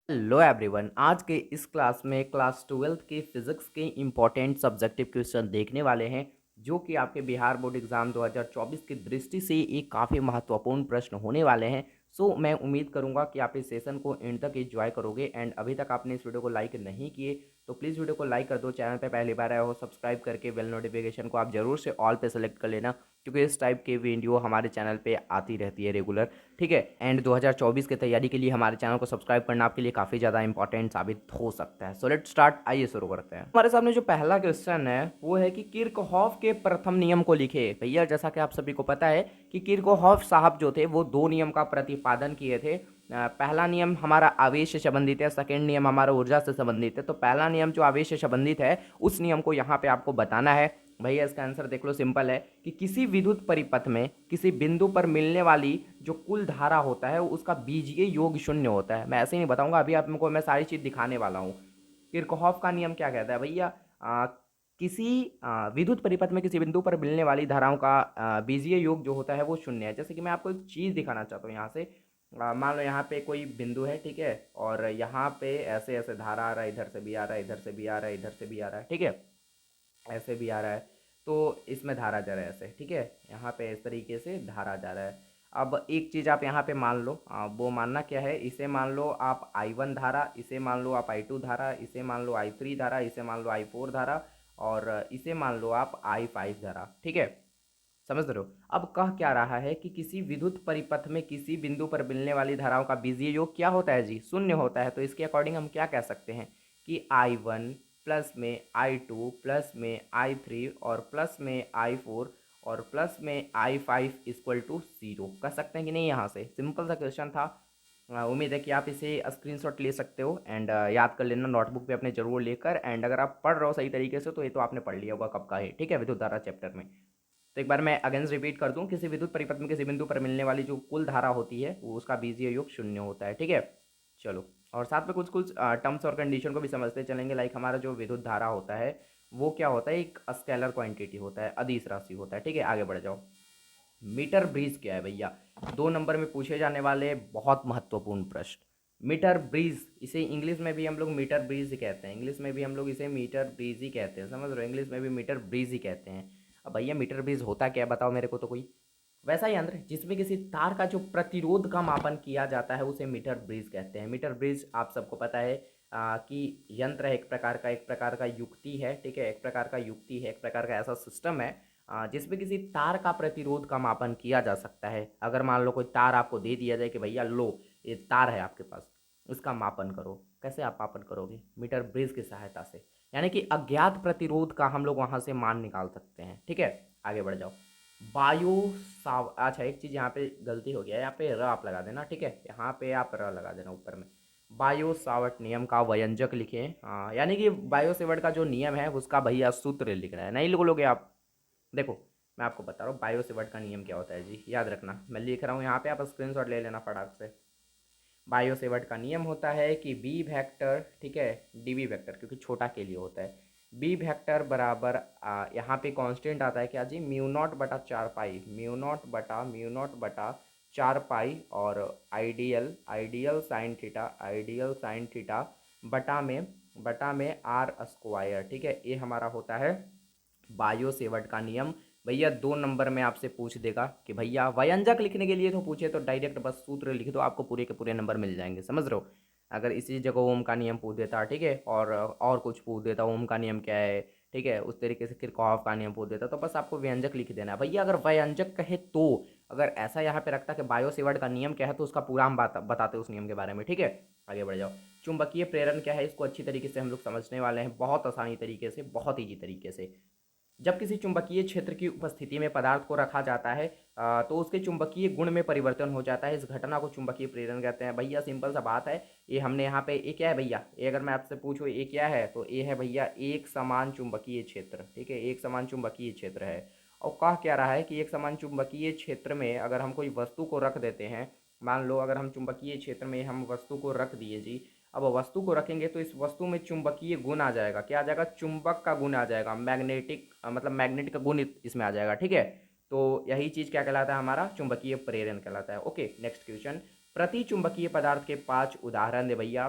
Hello everyone. आज के इस क्लास में क्लास 12th के फिजिक्स के इम्पोर्टेंट सब्जेक्टिव क्वेश्चन देखने वाले हैं, जो कि आपके बिहार बोर्ड एग्जाम 2024 की दृष्टि से एक काफ़ी महत्वपूर्ण प्रश्न होने वाले हैं। सो मैं उम्मीद करूंगा कि आप इस सेशन को एंड तक एंजॉय करोगे। एंड अभी तक आपने इस वीडियो को लाइक नहीं किए तो प्लीज़ वीडियो को लाइक कर दो। चैनल पे पहली बार आए हो सब्सक्राइब करके बेल नोटिफिकेशन को आप जरूर से ऑल पे सेलेक्ट कर लेना, क्योंकि इस टाइप की वीडियो हमारे चैनल पे आती रहती है रेगुलर। ठीक है। एंड 2024 की तैयारी के लिए हमारे चैनल को सब्सक्राइब करना आपके लिए काफ़ी ज़्यादा इंपॉर्टेंट साबित हो सकता है। सो लेट स्टार्ट, आइए शुरू करते हैं। हमारे सामने जो पहला क्वेश्चन है वो है कि किरचॉफ के प्रथम नियम को लिखे। भैया जैसा कि आप सभी को पता है कि किरचॉफ साहब जो थे वो दो नियम का प्रतिपादन किए थे। पहला नियम हमारा आवेश से संबंधित है, सेकेंड नियम हमारा ऊर्जा से संबंधित है। तो पहला नियम जो आवेश से संबंधित है उस नियम को यहाँ पे आपको बताना है। भैया इसका आंसर देख लो, सिंपल है कि किसी विद्युत परिपथ में किसी बिंदु पर मिलने वाली जो कुल धारा होता है उसका बीजीय योग शून्य होता है। मैं ऐसे ही नहीं बताऊंगा, अभी आपको मैं सारी चीज दिखाने वाला हूँ। किरचॉफ का नियम क्या कहता है भैया? किसी विद्युत परिपथ में किसी बिंदु पर मिलने वाली धाराओं का बीजीय योग जो होता है वो शून्य है। जैसे कि मैं आपको एक चीज दिखाना चाहता हूँ यहाँ से। मान लो यहाँ पे कोई बिंदु है, ठीक है, और यहाँ पे ऐसे ऐसे धारा आ रहा है, इधर से भी आ रहा है, इधर से भी आ रहा है, इधर से भी आ रहा है, ठीक है, ऐसे भी आ रहा है। तो इसमें धारा जा रहा है ऐसे, ठीक है, यहाँ पे इस तरीके से धारा जा रहा है। अब एक चीज़ आप यहाँ पे मान लो, वो मानना क्या है, इसे मान लो आप I1 धारा, इसे मान लो आप I2 धारा, इसे मान लो I3 धारा, इसे मान लो I4 धारा, और इसे मान लो आप I5 धारा। ठीक है, समझ रहे हो? अब कह क्या रहा है कि किसी विद्युत परिपथ में किसी बिंदु पर मिलने वाली धाराओं का बीजीय योग क्या होता है जी? शून्य होता है। तो इसके अकॉर्डिंग हम क्या कह सकते हैं कि I1 प्लस में I2 प्लस में I3 और प्लस में I4 और प्लस में I5 इक्वल टू 0 कह सकते हैं कि नहीं? यहाँ से सिंपल सा क्वेश्चन था। उम्मीद है कि आप इसे स्क्रीनशॉट ले सकते हो एंड याद कर लेना नोटबुक पे अपने जरूर लेकर। एंड अगर आप पढ़ रहे हो सही तरीके से तो ये तो आपने पढ़ लिया होगा कब का है, ठीक है, विद्युत धारा चैप्टर में। तो एक बार मैं अगेंस्ट रिपीट कर दूं, किसी विद्युत परिपथ में किसी बिंदु पर मिलने वाली जो कुल धारा होती है वो उसका बीजीय योग शून्य होता है। ठीक है, चलो, और साथ में कुछ कुछ टर्म्स और कंडीशन को भी समझते चलेंगे। लाइक हमारा जो विद्युत धारा होता है वो क्या होता है, एक स्केलर क्वांटिटी होता है, अदिश राशि होता है। ठीक है, आगे बढ़ जाओ। मीटर ब्रीज क्या है भैया? 2 नंबर में पूछे जाने वाले बहुत महत्वपूर्ण प्रश्न। मीटर ब्रीज, इसे इंग्लिश में भी हम लोग मीटर ब्रीज ही कहते हैं, इंग्लिश में भी हम लोग इसे मीटर ब्रीज ही कहते हैं, समझ रहे हो? इंग्लिश में भी मीटर ब्रीज ही कहते हैं। अब भैया मीटर ब्रीज होता क्या है बताओ मेरे को तो कोई। वैसा यंत्र जिसमें किसी तार का जो प्रतिरोध का मापन किया जाता है उसे मीटर ब्रिज कहते हैं। मीटर ब्रिज आप सबको पता है कि यंत्र है, एक प्रकार का युक्ति है, ठीक है, एक प्रकार का युक्ति है, एक प्रकार का ऐसा सिस्टम है जिसमें किसी तार का प्रतिरोध का मापन किया जा सकता है। अगर मान लो कोई तार आपको दे दिया जाए कि भैया लो ये तार है आपके पास, इसका मापन करो, कैसे आप मापन करोगे? मीटर ब्रिज की सहायता से, यानी कि अज्ञात प्रतिरोध का हम लोग वहां से मान निकाल सकते हैं। ठीक है, आगे बढ़ जाओ। बायो साव, अच्छा एक चीज़ यहाँ पे गलती हो गया है, यहाँ पे र आप लगा देना, ठीक है, यहाँ पे आप र लगा देना ऊपर में। बायो सावर्ट नियम का व्यंजक लिखें, हाँ, यानी कि बायो सेवर्ट का जो नियम है उसका भैया सूत्र लिखना है, नहीं लिखोगे आप। देखो मैं आपको बता रहा हूँ बायो सेवर्ट का नियम क्या होता है जी, याद रखना, मैं लिख रहा हूँ यहाँ पे, आप स्क्रीनशॉट ले लेना फटाक से। बायो सेवर्ट का नियम होता है कि बी वेक्टर, ठीक है, डी बी वेक्टर क्योंकि छोटा के लिए होता है, बी वेक्टर बराबर यहाँ पे कांस्टेंट आता है क्या जी? म्यू नॉट बटा 4 पाई, म्यू नॉट बटा 4 पाई, और आइडियल साइन थीटा बटा में आर स्क्वायर। ठीक है, ये हमारा होता है बायो सेवर्ट का नियम। भैया 2 नंबर में आपसे पूछ देगा कि भैया व्यंजक लिखने के लिए तो पूछे तो डायरेक्ट बस सूत्र लिख दो, आपको पूरे के पूरे नंबर मिल जाएंगे, समझ रहे हो? अगर इसी जगह ओम का नियम पूछ देता, ठीक है, और कुछ पूछ देता, ओम का नियम क्या है, ठीक है, उस तरीके से किरचॉफ का नियम पूछ देता, तो बस आपको व्यंजक लिख देना है भैया। अगर व्यंजक कहे तो, अगर ऐसा यहाँ पे रखता कि बायो सेवर्ट का नियम क्या है तो उसका पूरा हम बताते उस नियम के बारे में। ठीक है, आगे बढ़ जाओ। चुंबकीय प्रेरण क्या है, इसको अच्छी तरीके से हम लोग समझने वाले हैं, बहुत आसानी तरीके से, बहुत ईजी तरीके से। जब किसी चुंबकीय क्षेत्र की उपस्थिति में पदार्थ को रखा जाता है तो उसके चुंबकीय गुण में परिवर्तन हो जाता है, इस घटना को चुंबकीय प्रेरण कहते हैं। भैया सिंपल सा बात है, ये हमने यहाँ पे, ये क्या है भैया? ये अगर मैं आपसे पूछूँ ये क्या है तो ये है भैया एक समान चुंबकीय क्षेत्र। ठीक है, एक समान चुंबकीय क्षेत्र है। और कह क्या रहा है कि एक समान चुंबकीय क्षेत्र में अगर हम कोई वस्तु को रख देते हैं, मान लो अगर हम चुंबकीय क्षेत्र में हम वस्तु को रख दिए जी, अब वस्तु को रखेंगे तो इस वस्तु में चुंबकीय गुण आ जाएगा, क्या आ जाएगा? चुंबक का गुण आ जाएगा, मैग्नेटिक मतलब मैग्नेट का गुण इसमें आ जाएगा। ठीक है, तो यही चीज क्या कहलाता है? हमारा चुंबकीय प्रेरण कहलाता है। Okay, next question. प्रति चुंबकीय पदार्थ के 5 उदाहरण दे भैया।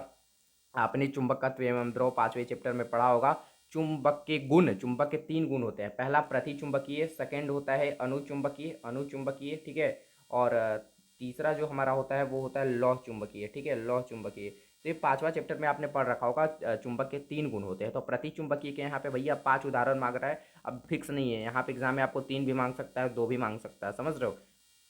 आपने चुंबकत्व एवं द्रव 5वें चैप्टर में पढ़ा होगा। चुंबक के गुण, चुंबक के 3 गुण होते हैं। पहला प्रतिचुंबकीय, सेकंड होता है अनुचुंबकीय, अनुचुंबकीय, ठीक है। और तीसरा जो हमारा होता है वो होता है लौह चुंबकीय, ठीक है, लौह चुंबकीय। तो ये 5वां चैप्टर में आपने पढ़ रखा होगा। चुंबक के 3 गुण होते हैं। तो प्रतिचुंबकीय के यहाँ पे भैया 5 उदाहरण मांग रहा है। अब फिक्स नहीं है, यहाँ पे एग्जाम में आपको 3 भी मांग सकता है, 2 भी मांग सकता है, समझ रहे हो।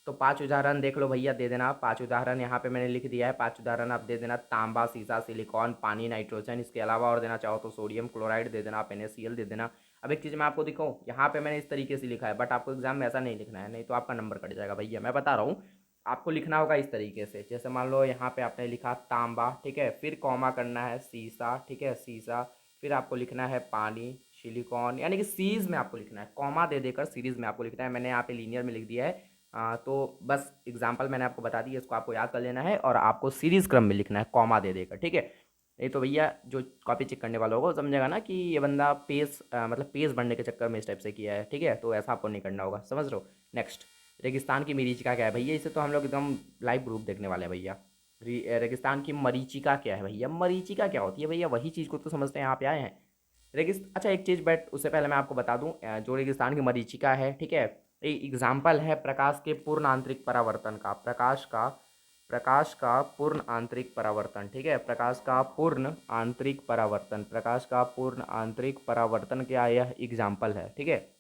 तो 5 उदाहरण देख लो भैया, दे देना 5 उदाहरण, यहाँ पे मैंने लिख दिया है। 5 उदाहरण आप दे देना, तांबा, सीसा, सिलिकॉन, पानी, नाइट्रोजन। इसके अलावा और देना चाहो तो सोडियम क्लोराइड दे देना, आप NaCl दे देना। अब एक चीज़ मैं आपको दिखाऊँ, यहाँ पे मैंने इस तरीके से लिखा है, बट आपको एग्जाम में ऐसा नहीं लिखना है, नहीं तो आपका नंबर कट जाएगा भैया। मैं बता रहा हूँ, आपको लिखना होगा इस तरीके से। जैसे मान लो यहाँ पे आपने लिखा तांबा, ठीक है, फिर कॉमा करना है सीसा, ठीक है, सीसा, फिर आपको लिखना है पानी, सिलिकॉन, यानी कि सीरीज में आपको लिखना है, कॉमा दे देकर सीरीज में आपको लिखना है। मैंने यहाँ पे लीनियर में लिख दिया है। तो बस एग्जाम्पल मैंने आपको बता दी, इसको आपको याद कर लेना है और आपको सीरीज क्रम में लिखना है, कॉमा दे देकर, ठीक है। नहीं तो भैया जो कॉपी चेक करने वाला होगा वो समझेगा ना कि ये बंदा पेज मतलब पेज बढ़ने के चक्कर में इस टाइप से किया है, ठीक है। तो ऐसा आपको नहीं करना होगा, समझ रहे हो। नेक्स्ट, रेगिस्तान की मरीचिका क्या है भैया, इसे तो हम लोग एकदम लाइव प्रूफ देखने वाले हैं भैया। रेगिस्तान की मरीचिका क्या है भैया, मरीचिका क्या होती है भैया, वही चीज़ को तो समझते हैं, यहाँ पे आए हैं। अच्छा एक चीज़, बट उससे पहले मैं आपको बता दूं, जो रेगिस्तान की मरीचिका है, ठीक है, ये एग्जाम्पल है प्रकाश के पूर्ण आंतरिक परावर्तन का, प्रकाश का पूर्ण आंतरिक परावर्तन, ठीक है, प्रकाश का पूर्ण आंतरिक परावर्तन, प्रकाश का पूर्ण आंतरिक परावर्तन क्या यह एग्जाम्पल है, ठीक है।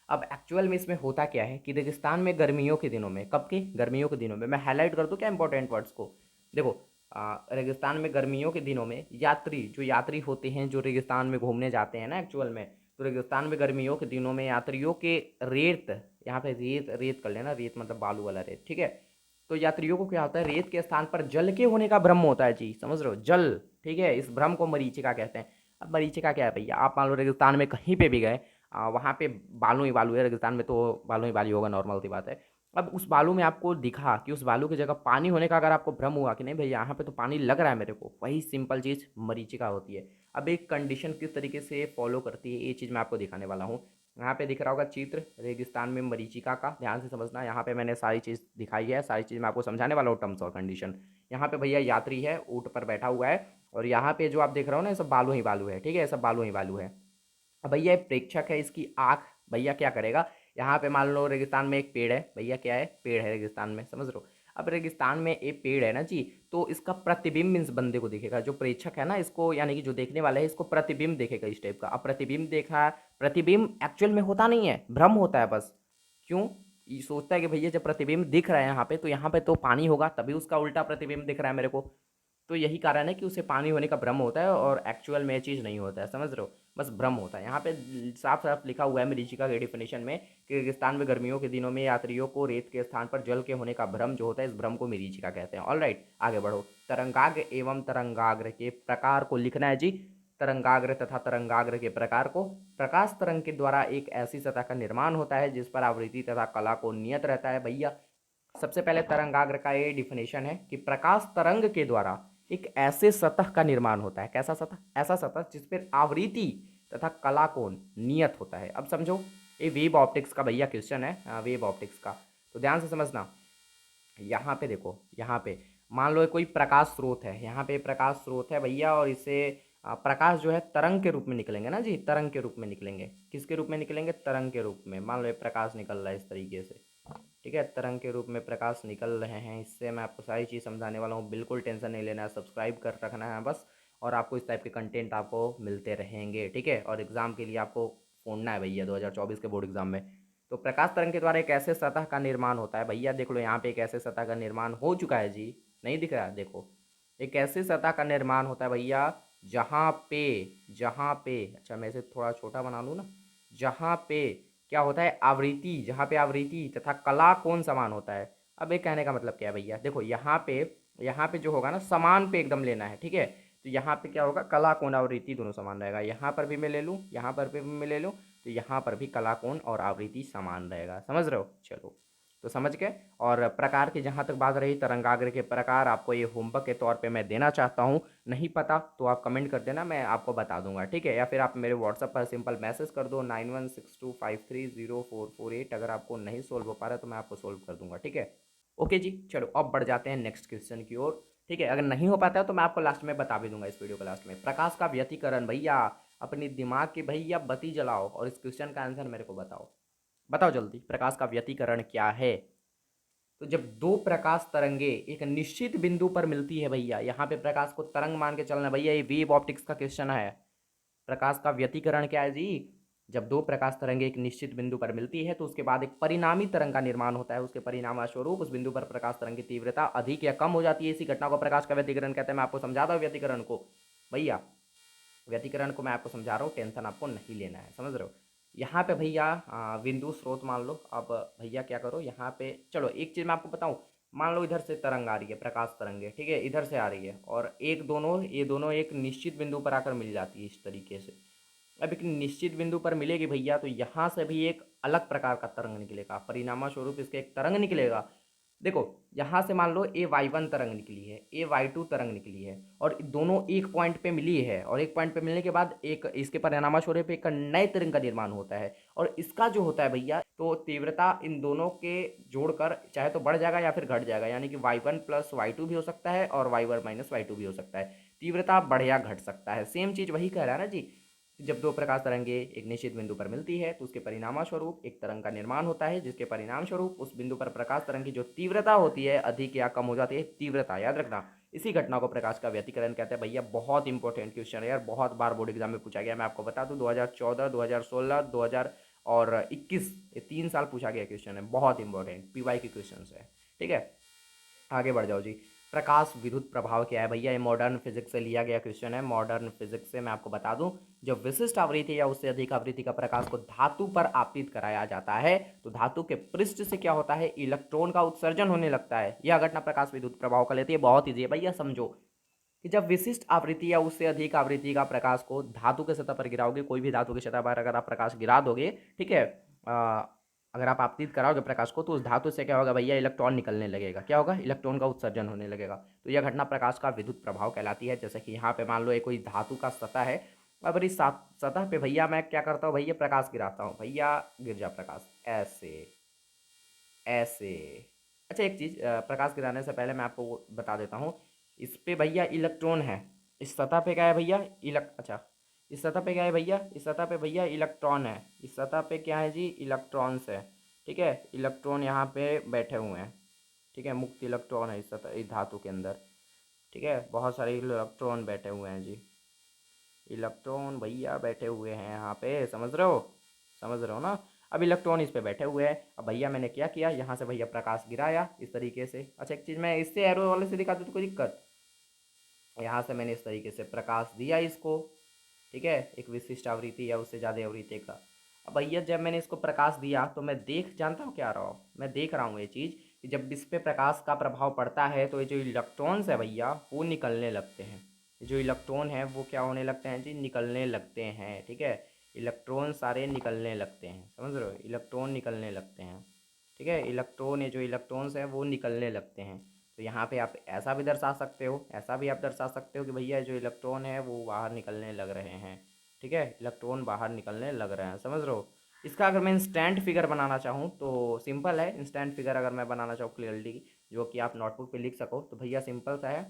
अब एक्चुअल में इसमें होता क्या है कि रेगिस्तान में गर्मियों के दिनों में, कब के, गर्मियों के दिनों में, मैं हाईलाइट कर दूं क्या इंपॉर्टेंट वर्ड्स को। देखो, रेगिस्तान में गर्मियों के दिनों में यात्री होते हैं जो रेगिस्तान में घूमने जाते हैं ना एक्चुअल में, तो रेगिस्तान में गर्मियों के दिनों में यात्रियों के रेत, यहाँ पे रेत रेत कर लेना, रेत मतलब बालू वाला रेत, ठीक है। तो यात्रियों को क्या होता है, रेत के स्थान पर जल के होने का भ्रम होता है जी, समझ रहे हो, जल, ठीक है, इस भ्रम को मरीचिका कहते हैं। अब मरीचिका क्या है भैया, आप मान लो रेगिस्तान में कहीं पे भी गए, वहाँ पे बालू ही बालू है, रेगिस्तान में तो बालू ही बालू होगा, नॉर्मल सी बात है। अब उस बालू में आपको दिखा कि उस बालू की जगह पानी होने का अगर आपको भ्रम हुआ कि नहीं भैया यहाँ पे तो पानी लग रहा है मेरे को, वही सिंपल चीज़ मरीचिका होती है। अब एक कंडीशन किस तरीके से फॉलो करती है ये चीज़ मैं आपको दिखाने वाला हूँ। यहाँ पे दिख रहा होगा चित्र रेगिस्तान में मरीचिका का, ध्यान से समझना, यहाँ पे मैंने सारी चीज़ दिखाई है, सारी चीज़ मैं आपको समझाने वाला हूँ, टर्म्स और कंडीशन। यहाँ पे भैया यात्री है, ऊँट पर बैठा हुआ है, और यहाँ पे जो आप देख रहे हो ना, ये सब बालू ही बालू है, ठीक है, ये सब बालू ही बालू है। अब भैया एक प्रेक्षक है, इसकी आँख, भैया क्या करेगा, यहाँ पे मान लो रेगिस्तान में एक पेड़ है, भैया क्या है, पेड़ है रेगिस्तान में, समझ रहे हो। अब रेगिस्तान में एक पेड़ है ना जी, तो इसका प्रतिबिंब इस बंदे को दिखेगा, जो प्रेक्षक है ना इसको, यानी कि जो देखने वाला है इसको प्रतिबिंब देखेगा इस टाइप का। अब प्रतिबिंब देखा, प्रतिबिंब एक्चुअल में होता नहीं है, भ्रम होता है बस। क्यों, ये सोचता है कि भैया जब प्रतिबिंब दिख रहा है यहाँ पे, तो यहाँ पे तो पानी होगा, तभी उसका उल्टा प्रतिबिंब दिख रहा है मेरे को। तो यही कारण है कि उसे पानी होने का भ्रम होता है, और एक्चुअल में ये चीज़ नहीं होता है, समझ रहे हो, बस भ्रम होता है। यहाँ पे साफ साफ लिखा हुआ है मरीचिका के डिफिनेशन में कि रेगिस्तान में गर्मियों के दिनों में यात्रियों को रेत के स्थान पर जल के होने का भ्रम जो होता है, इस भ्रम को मरीचिका कहते हैं। ऑल राइट, आगे बढ़ो। तरंगाग्र एवं तरंगाग्र के प्रकार को लिखना है जी, तरंगाग्र तथा तरंगाग्र के प्रकार को। प्रकाश तरंग के द्वारा एक ऐसी सतह का निर्माण होता है जिस पर आवृत्ति तथा कला को नियत रहता है। भैया सबसे पहले तरंगाग्र का ये डिफिनेशन है कि प्रकाश तरंग के द्वारा एक ऐसे सतह का निर्माण होता है, कैसा सतह, ऐसा सतह जिस पर आवृत्ति तथा कला कोण नियत होता है। अब समझो, ये वेब ऑप्टिक्स का भैया क्वेश्चन है, वेब ऑप्टिक्स का, तो ध्यान से समझना। यहाँ पे देखो, यहाँ पे मान लो कोई प्रकाश स्रोत है, यहाँ पे प्रकाश स्रोत है भैया, और इससे प्रकाश जो है तरंग के रूप में निकलेंगे ना जी, तरंग के रूप में निकलेंगे, किसके रूप में निकलेंगे, तरंग के रूप में। मान लो ये प्रकाश निकल रहा है इस तरीके से, ठीक है, तरंग के रूप में प्रकाश निकल रहे हैं, इससे मैं आपको सारी चीज़ समझाने वाला हूँ, बिल्कुल टेंशन नहीं लेना है, सब्सक्राइब कर रखना है बस, और आपको इस टाइप के कंटेंट आपको मिलते रहेंगे, ठीक है। और एग्ज़ाम के लिए आपको फोड़ना है भैया 2024 के बोर्ड एग्जाम में। तो प्रकाश तरंग के द्वारा एक ऐसे सतह का निर्माण होता है, भैया देख लो यहाँ पे एक ऐसे सतह का निर्माण हो चुका है जी, नहीं दिख रहा, देखो, एक ऐसे सतह का निर्माण होता है भैया जहाँ पे, अच्छा मैं इसे थोड़ा छोटा बना लूँ ना, जहाँ पे क्या होता है, आवृत्ति, जहाँ पे आवृत्ति तथा कला कोण समान होता है। अब ये कहने का मतलब क्या है भैया, देखो यहाँ पे जो होगा ना, समान पे एकदम लेना है, ठीक है। तो यहाँ पे क्या होगा, कला कोण आवृत्ति दोनों समान रहेगा, यहाँ पर भी मैं ले लूँ, यहाँ पर भी मैं ले लूँ, तो यहाँ पर भी कला कोण और आवृत्ति समान रहेगा, समझ रहे हो, चलो तो समझ गए। और प्रकार की जहाँ तक बात रही, तरंगाग्र के प्रकार आपको ये होमवर्क के तौर पे मैं देना चाहता हूँ, नहीं पता तो आप कमेंट कर देना, मैं आपको बता दूंगा, ठीक है। या फिर आप मेरे व्हाट्सअप पर सिंपल मैसेज कर दो 9162530448, अगर आपको नहीं सोल्व हो पा रहा तो मैं आपको सोल्व कर दूंगा, ठीक है। ओके जी, चलो अब बढ़ जाते हैं नेक्स्ट क्वेश्चन की ओर। ठीक है, अगर नहीं हो पाता है तो मैं आपको लास्ट में बता भी दूंगा इस वीडियो के लास्ट में। प्रकाश का व्यतिकरण भैया, अपनी दिमाग की भैया बत्ती जलाओ और इस क्वेश्चन का आंसर मेरे को बताओ। बताओ जल्दी, प्रकाश का व्यतिकरण क्या है? तो जब दो प्रकाश तरंगे एक निश्चित बिंदु पर मिलती है भैया, यहाँ पे प्रकाश को तरंग मान के चलना भैया, ये वेव ऑप्टिक्स का क्वेश्चन है। प्रकाश का व्यतिकरण क्या है जी? जब दो प्रकाश तरंगे एक निश्चित बिंदु पर मिलती है तो उसके बाद एक परिणामी तरंग का निर्माण होता है। उसके परिणाम स्वरूप उस बिंदु पर प्रकाश तरंग की तीव्रता अधिक या कम हो जाती है। इसी घटना को प्रकाश का व्यतिकरण कहते हैं। मैं आपको समझाता हूँ व्यतिकरण को भैया। व्यतिकरण को मैं आपको समझा रहा हूँ, टेंशन आपको नहीं लेना है, समझ रहे हो? यहाँ पे भैया बिंदु स्रोत मान लो। अब भैया क्या करो, यहाँ पे चलो एक चीज़ मैं आपको बताऊँ। मान लो इधर से तरंग आ रही है, प्रकाश तरंगे, ठीक है, इधर से आ रही है, और ये दोनों एक निश्चित बिंदु पर आकर मिल जाती है इस तरीके से। अब एक निश्चित बिंदु पर मिलेगी भैया, तो यहाँ से भी एक अलग प्रकार का तरंग निकलेगा, परिणाम स्वरूप इसके एक तरंग निकलेगा। देखो, यहाँ से मान लो A y1 तरंग निकली है, A y2 तरंग निकली है, और दोनों एक पॉइंट पे मिली है, और एक पॉइंट पे मिलने के बाद एक इसके परिणाम स्वरूप एक नए तरंग का निर्माण होता है। और इसका जो होता है भैया, तो तीव्रता इन दोनों के जोड़कर चाहे तो बढ़ जाएगा या फिर घट जाएगा, यानी कि y1 प्लस y2 भी हो सकता है और y1 माइनस y2 भी हो सकता है। तीव्रता बढ़ या घट सकता है, सेम चीज़ वही कह रहा है ना जी। जब दो प्रकाश तरंगे एक निश्चित बिंदु पर मिलती है तो उसके परिणाम स्वरूप एक तरंग का निर्माण होता है, जिसके परिणाम स्वरूप उस बिंदु पर प्रकाश तरंग की जो तीव्रता होती है अधिक या कम हो जाती है। तीव्रता याद रखना। इसी घटना को प्रकाश का व्यतिकरण कहते हैं भैया। बहुत इंपॉर्टेंट क्वेश्चन है यार, बहुत बार बोर्ड एग्जाम में पूछा गया। मैं आपको बता दूं 2014, 2016, 2021, ये 3 साल पूछा गया क्वेश्चन है, बहुत इंपॉर्टेंट पीवाई के क्वेश्चन है। ठीक है, आगे बढ़ जाओ जी। प्रकाश विद्युत प्रभाव क्या है भैया? ये मॉडर्न फिजिक्स से लिया गया क्वेश्चन है। मॉडर्न फिजिक्स से मैं आपको बता दूं, जब विशिष्ट आवृत्ति या उससे अधिक आवृत्ति का प्रकाश को धातु पर आपतित कराया जाता है तो धातु के पृष्ठ से क्या होता है, इलेक्ट्रॉन का उत्सर्जन होने लगता है। यह घटना प्रकाश विद्युत प्रभाव का लेती है। बहुत ईजी है भैया, समझो कि जब विशिष्ट आवृत्ति या उससे अधिक आवृत्ति का प्रकाश को धातु के सतह पर गिराओगे, कोई भी धातु की सतह पर अगर आप प्रकाश गिरा दोगे, ठीक है, अगर आप आपतित कराओगे प्रकाश को, तो उस धातु से क्या होगा भैया, इलेक्ट्रॉन निकलने लगेगा। क्या होगा? इलेक्ट्रॉन का उत्सर्जन होने लगेगा। तो यह घटना प्रकाश का विद्युत प्रभाव कहलाती है। जैसे कि यहाँ पे मान लो एक कोई धातु का सतह है, अब इस सतह पे भैया मैं क्या करता हूँ भैया, प्रकाश गिराता हूँ भैया, गिर जा प्रकाश ऐसे ऐसे। अच्छा एक चीज़, प्रकाश गिराने से पहले मैं आपको वो बता देता हूँ। इस पे भैया इलेक्ट्रॉन है, इस सतह पे क्या है भैया, अच्छा, इस सतह पे क्या है भैया, इस सतह पे भैया इलेक्ट्रॉन है। इस सतह पे क्या है जी, इलेक्ट्रॉन्स है। ठीक है, इलेक्ट्रॉन यहाँ पे बैठे हुए हैं। ठीक है, मुक्त इलेक्ट्रॉन है इस सतह, इस धातु के अंदर। ठीक है, बहुत सारे इलेक्ट्रॉन बैठे हुए हैं जी। इलेक्ट्रॉन भैया बैठे हुए हैं यहाँ पे, समझ रहे हो? समझ रहे हो ना? अब इलेक्ट्रॉन इस पे बैठे हुए हैं। अब भैया मैंने क्या किया, यहाँ से भैया प्रकाश गिराया इस तरीके से। अच्छा एक चीज़ मैं इससे एरो वाले से दिखा दूँ तो कोई दिक्कत? यहाँ से मैंने इस तरीके से प्रकाश दिया इसको। ठीक है, एक विशिष्ट आवृत्ति या उससे ज़्यादा आवृत्ति का। अब भैया जब मैंने इसको प्रकाश दिया तो मैं देख जानता हूँ क्या रहा हूँ, मैं देख रहा हूँ ये चीज़ कि जब इस पे प्रकाश का प्रभाव पड़ता है तो ये जो इलेक्ट्रॉन्स है भैया वो निकलने लगते हैं। ये जो इलेक्ट्रॉन है वो क्या होने लगते हैं जी, निकलने लगते हैं। ठीक है, इलेक्ट्रॉन सारे निकलने लगते हैं, समझ रहे हो? इलेक्ट्रॉन निकलने लगते हैं। ठीक है, इलेक्ट्रॉन, ये जो इलेक्ट्रॉन्स हैं वो निकलने लगते हैं। तो यहाँ पे आप ऐसा भी दर्शा सकते हो, ऐसा भी आप दर्शा सकते हो कि भैया जो इलेक्ट्रॉन है वो बाहर निकलने लग रहे हैं। ठीक है, इलेक्ट्रॉन बाहर निकलने लग रहे हैं, समझ रहे हो? इसका अगर मैं इंस्टेंट फिगर बनाना चाहूँ तो सिंपल है। इंस्टेंट फिगर अगर मैं बनाना चाहूँ क्लियरली, जो कि आप नोटबुक पे लिख सको, तो भैया सिंपल सा है।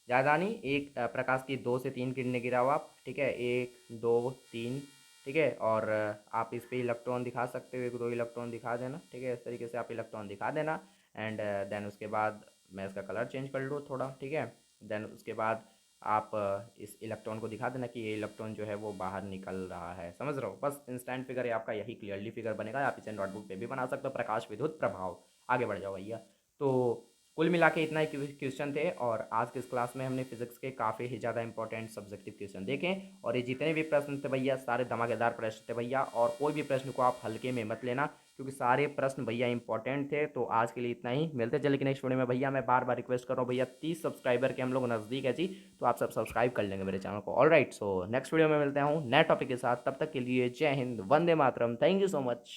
ज़्यादा नहीं, एक प्रकाश की 2 से 3 किरणें गिराओ आप। ठीक है, 1 2 3। ठीक है, और आप इस पे इलेक्ट्रॉन दिखा सकते हो, 1 2 इलेक्ट्रॉन दिखा देना। ठीक है, इस तरीके से आप इलेक्ट्रॉन दिखा देना। एंड देन उसके बाद मैं इसका कलर चेंज कर लूँ थोड़ा। ठीक है, देन उसके बाद आप इस इलेक्ट्रॉन को दिखा देना कि ये इलेक्ट्रॉन जो है वो बाहर निकल रहा है, समझ रहे हो? बस इंस्टेंट फिगर है आपका, यही क्लियरली फिगर बनेगा। आप इसे नोटबुक पे भी बना सकते हो, प्रकाश विद्युत प्रभाव। आगे बढ़ जाओ भैया। तो कुल मिला के इतना ही क्वेश्चन थे, और आज के इस क्लास में हमने फिजिक्स के काफ़ी ही ज़्यादा इंपॉर्टेंट सब्जेक्टिव क्वेश्चन देखे, और ये जितने भी प्रश्न थे भैया सारे धमाकेदार प्रश्न थे भैया। और कोई भी प्रश्न को आप हल्के में मत लेना, क्योंकि सारे प्रश्न भैया इंपॉर्टेंट थे। तो आज के लिए इतना ही, मिलते चले कि नेक्स्ट वीडियो में। भैया मैं बार बार रिक्वेस्ट कर रहा हूँ भैया, 30 सब्सक्राइबर के हम लोग नज़दीक है जी, तो आप सब सब्सक्राइब कर लेंगे मेरे चैनल को। All right, so next video में मिलते हैं नए टॉपिक के साथ। तब तक के लिए जय Hind, Vande Mataram, thank you so much.